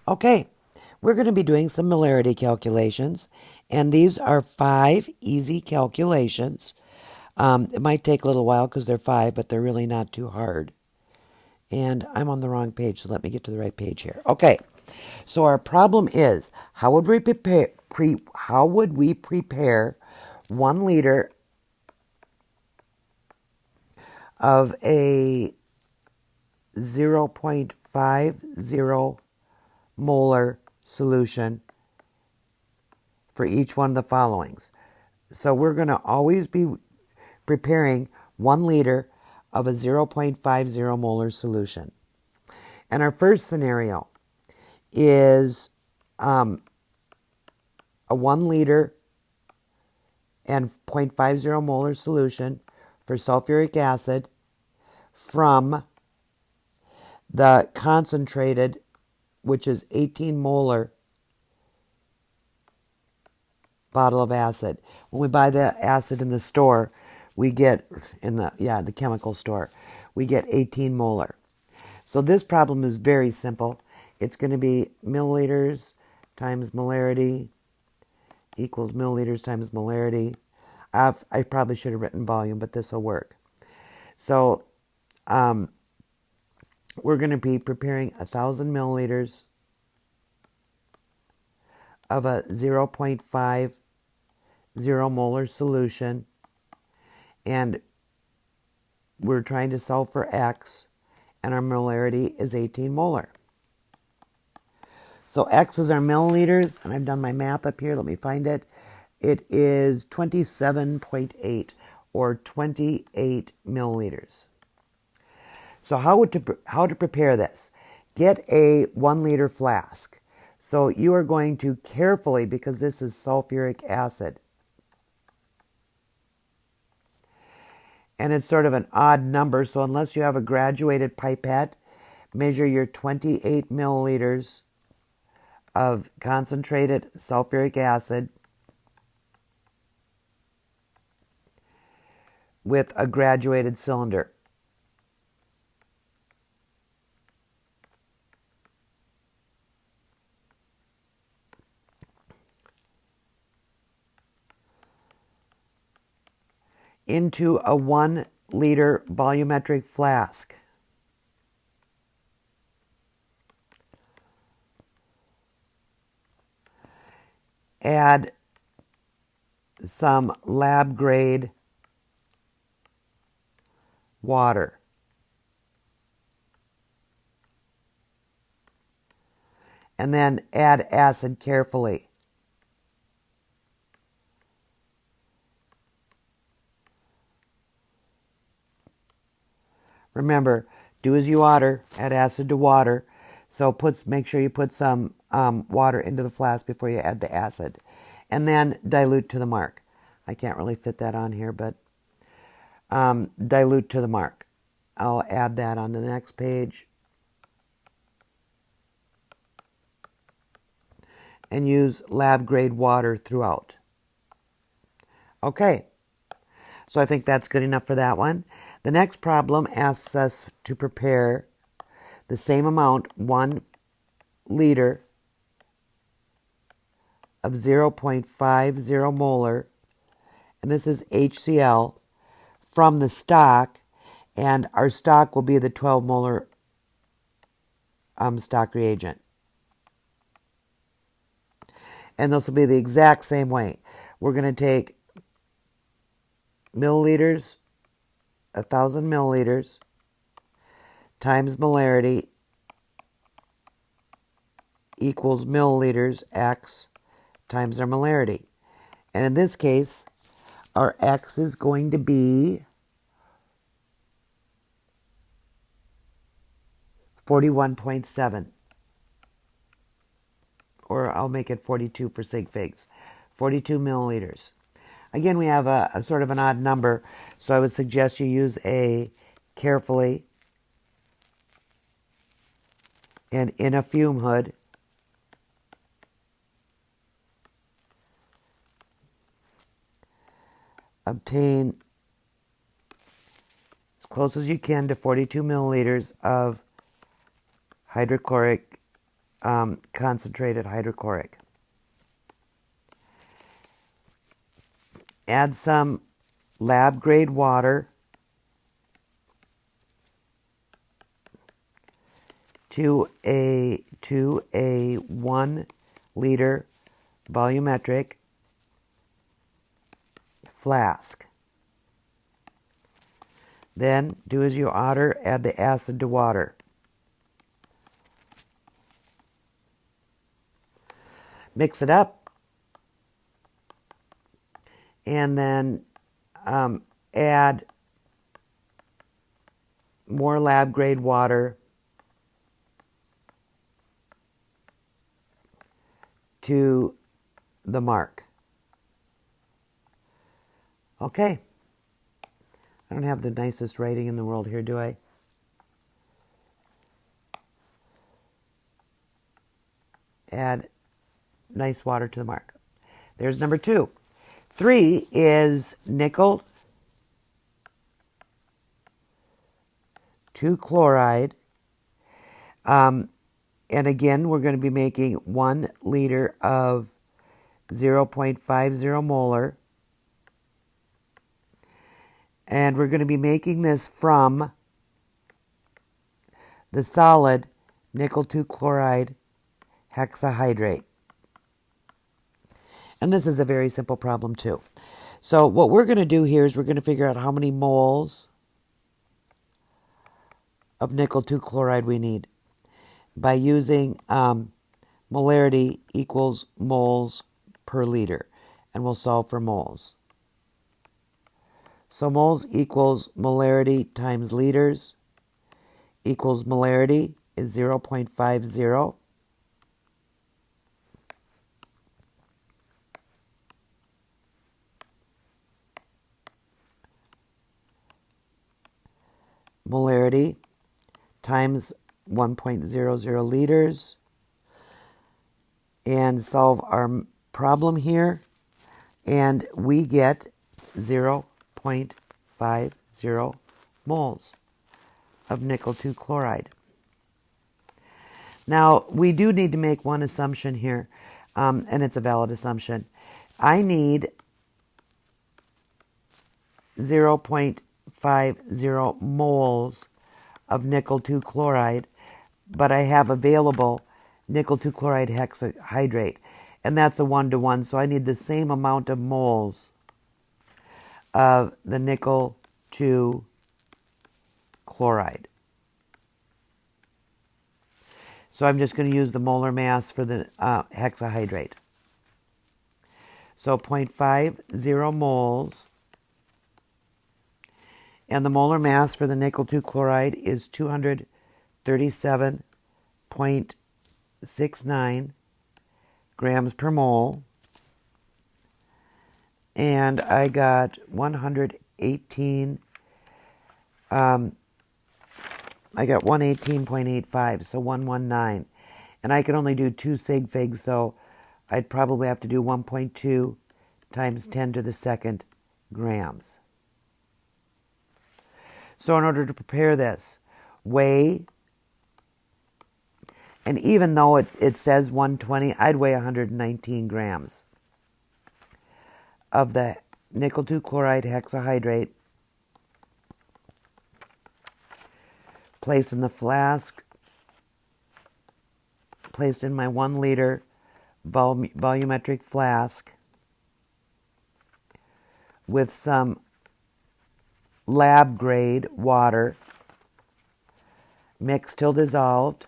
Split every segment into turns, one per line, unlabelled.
Okay, we're going to be doing some molarity calculations, and these are 5 easy calculations. It might take a little while because they're 5, but they're really not too hard. And I'm on the wrong page, so let me get to the right page here. Okay, so our problem is, how would we prepare 1 liter of a 0.50 molar solution for each one of the followings? So we're going to always be preparing 1 liter of a 0.50 molar solution. And our first scenario is a 1 liter and 0.50 molar solution for sulfuric acid from the concentrated, which is 18 molar bottle of acid. When we buy the acid in the store, we get, in the chemical store, we get 18 molar. So this problem is very simple. It's going to be milliliters times molarity equals milliliters times molarity. I probably should have written volume, but this will work. So we're going to be preparing 1,000 milliliters of a 0.50 molar solution, and we're trying to solve for X, and our molarity is 18 molar. So X is our milliliters, and I've done my math up here. Let me find it. It is 27.8 or 28 milliliters. So how to prepare this? Get a 1 liter flask. So you are going to carefully, because this is sulfuric acid, and it's sort of an odd number, so unless you have a graduated pipette, measure your 28 milliliters of concentrated sulfuric acid with a graduated cylinder. Into a 1 liter volumetric flask. Add some lab grade water. And then add acid carefully. Remember, do as you order, add acid to water. So make sure you put some water into the flask before you add the acid. And then dilute to the mark. I can't really fit that on here, but dilute to the mark. I'll add that on the next page. And use lab grade water throughout. Okay, so I think that's good enough for that one. The next problem asks us to prepare the same amount, 1 liter of 0.50 molar, and this is HCl, from the stock, and our stock will be the 12 molar stock reagent. And this will be the exact same way. We're going to take milliliters, 1,000 milliliters, times molarity equals milliliters X times our molarity. And in this case, our X is going to be 41.7. Or I'll make it 42 for sig figs. 42 milliliters. Again, we have a sort of an odd number, so I would suggest you use a carefully and in a fume hood. Obtain as close as you can to 42 milliliters of hydrochloric concentrated hydrochloric. Add some lab grade water to a 1 liter volumetric flask. Then do as you order, add the acid to water. Mix it up, and then add more lab grade water to the mark. Okay. I don't have the nicest writing in the world here, do I? Add nice water to the mark. There's number 2. 3 is nickel 2 chloride. And again, we're going to be making 1 liter of 0.50 molar. And we're going to be making this from the solid nickel 2 chloride hexahydrate. And this is a very simple problem too. So what we're going to do here is we're going to figure out how many moles of nickel 2 chloride we need by using molarity equals moles per liter. And we'll solve for moles. So moles equals molarity times liters equals molarity is 0.50. Molarity times 1.00 liters, and solve our problem here, and we get 0.50 moles of nickel 2 chloride. Now, we do need to make one assumption here, and it's a valid assumption. I need 0.50 moles of nickel 2 chloride, but I have available nickel 2 chloride hexahydrate, and that's a 1-to-1, so I need the same amount of moles of the nickel 2 chloride. So I'm just going to use the molar mass for the hexahydrate. So 0.50 moles. And the molar mass for the nickel 2 chloride is 237.69 grams per mole. And I got 118. I got 118.85, so 119. And I can only do 2 sig figs, so I'd probably have to do 1.2 times 10 to the second grams. So in order to prepare this, weigh, and even though it says 120, I'd weigh 119 grams of the nickel 2 chloride hexahydrate. Place in the flask, placed in my 1 liter volumetric flask with some lab grade water, mix till dissolved.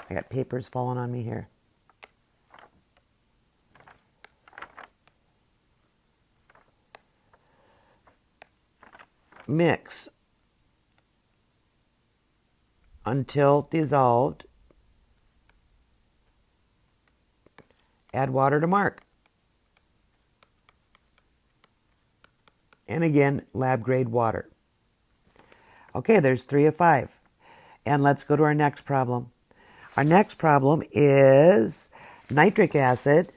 I got papers falling on me here. Mix until dissolved. Add water to mark. And again, lab grade water. Okay, there's 3 of 5. And let's go to our next problem. Our next problem is nitric acid.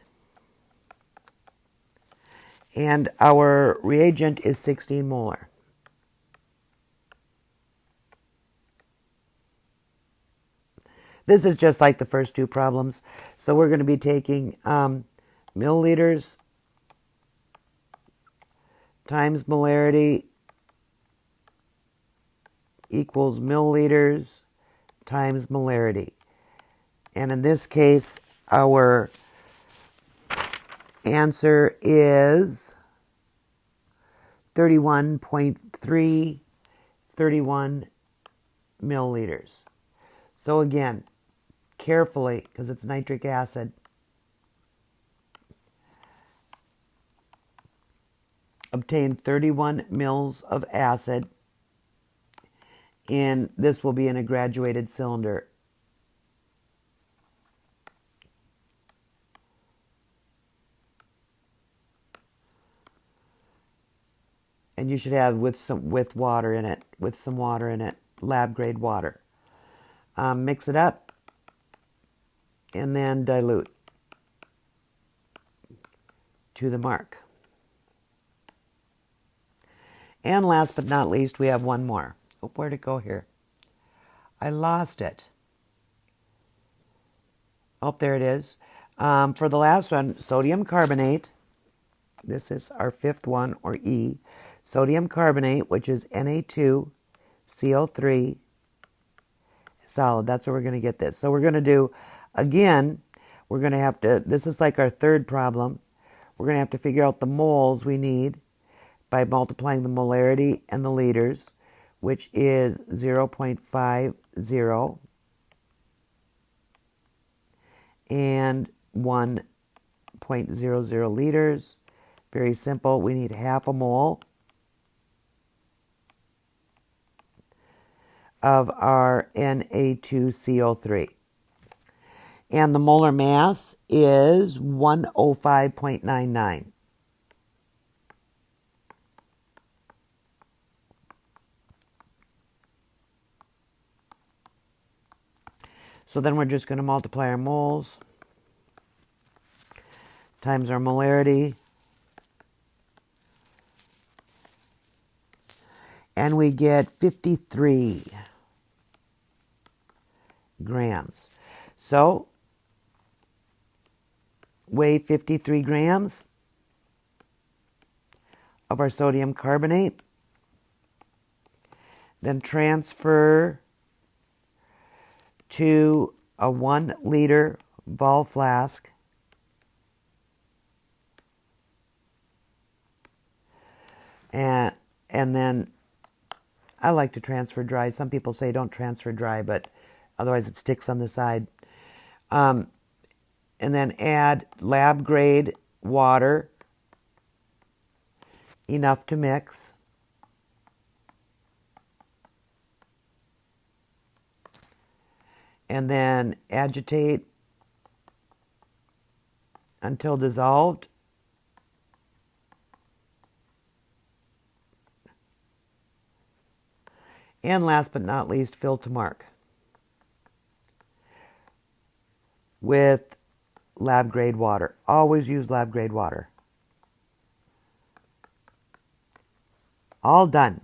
And our reagent is 16 molar. This is just like the first two problems. So we're going to be taking milliliters times molarity equals milliliters times molarity. And in this case, our answer is 31.331 milliliters. So again, carefully, because it's nitric acid, obtain 31 mils of acid, and this will be in a graduated cylinder. And you should have with some water in it, lab grade water. Mix it up and then dilute to the mark. And last but not least, we have one more. Oh, where'd it go here? I lost it. Oh, there it is. For the last one, sodium carbonate. This is our fifth one, or E. Sodium carbonate, which is Na2CO3 solid. That's where we're going to get this. So we're going to do, again, we're going to have to, this is like our third problem. We're going to have to figure out the moles we need by multiplying the molarity and the liters, which is 0.50 and 1.00 liters. Very simple. We need half a mole of our Na2CO3. And the molar mass is 105.99. So then we're just going to multiply our moles times our molarity. And we get 53 grams. So, weigh 53 grams of our sodium carbonate. Then transfer to a 1 liter vol flask. And then I like to transfer dry. Some people say don't transfer dry, but otherwise it sticks on the side. And then add lab grade water, enough to mix. And then agitate until dissolved. And last but not least, fill to mark with lab grade water. Always use lab grade water. All done.